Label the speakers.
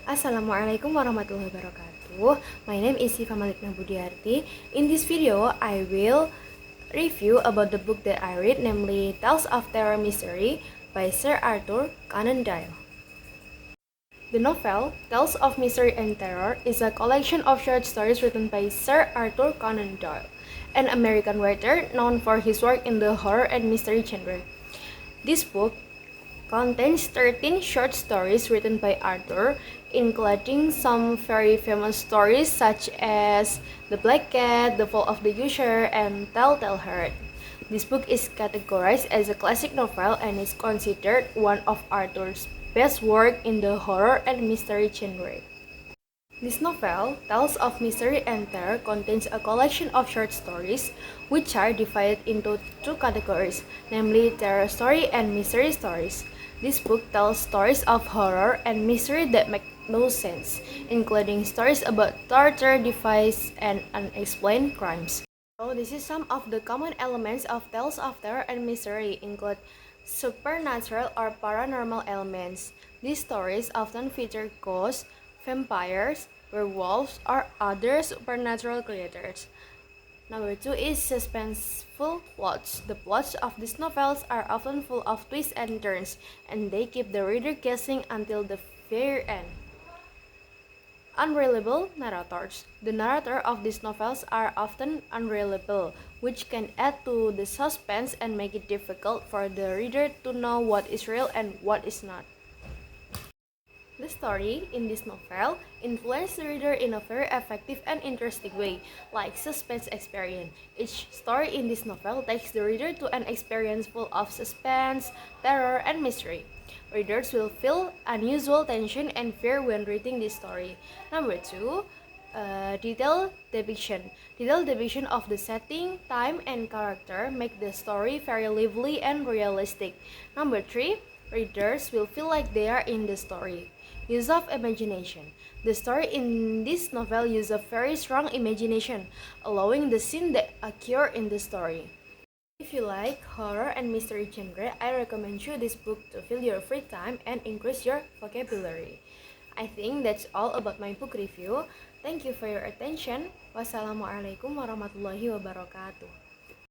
Speaker 1: Assalamualaikum warahmatullahi wabarakatuh. My name is Siva Malikna Budiarti. In this video, I will review about the book that I read, namely Tales of Terror Mystery by Sir Arthur Conan Doyle. The novel, Tales of Mystery and Terror, is a collection of short stories written by Sir Arthur Conan Doyle, an American writer known for his work in the horror and mystery genre. This book contains 13 short stories written by Arthur, including some very famous stories such as The Black Cat, The Fall of the Usurer, and Telltale Heart. This book is categorized as a classic novel and is considered one of Arthur's best work in the horror and mystery genre. This novel, Tales of Mystery and Terror, contains a collection of short stories which are divided into two categories, namely terror story and mystery stories. This book tells stories of horror and mystery that make no sense, including stories about torture, defiance, and unexplained crimes. So this is some of the common elements of Tales of Terror and Mystery include supernatural or paranormal elements. These stories often feature ghosts, vampires, werewolves, or other supernatural creatures. Number 2 is suspenseful plots. The plots of these novels are often full of twists and turns, and they keep the reader guessing until the very end. Unreliable narrators. The narrator of these novels are often unreliable, which can add to the suspense and make it difficult for the reader to know what is real and what is not. The story in this novel influences the reader in a very effective and interesting way, like suspense experience. Each story in this novel takes the reader to an experience full of suspense, terror, and mystery. Readers will feel unusual tension and fear when reading this story. Number 2, detailed depiction. Detailed depiction of the setting, time, and character make the story very lively and realistic. Number 3, readers will feel like they are in the story. Use of imagination. The story in this novel uses a very strong imagination, allowing the scene that occur in the story. If you like horror and mystery genre, I recommend you this book to fill your free time and increase your vocabulary. I think that's all about my book review. Thank you for your attention. Wassalamualaikum warahmatullahi wabarakatuh.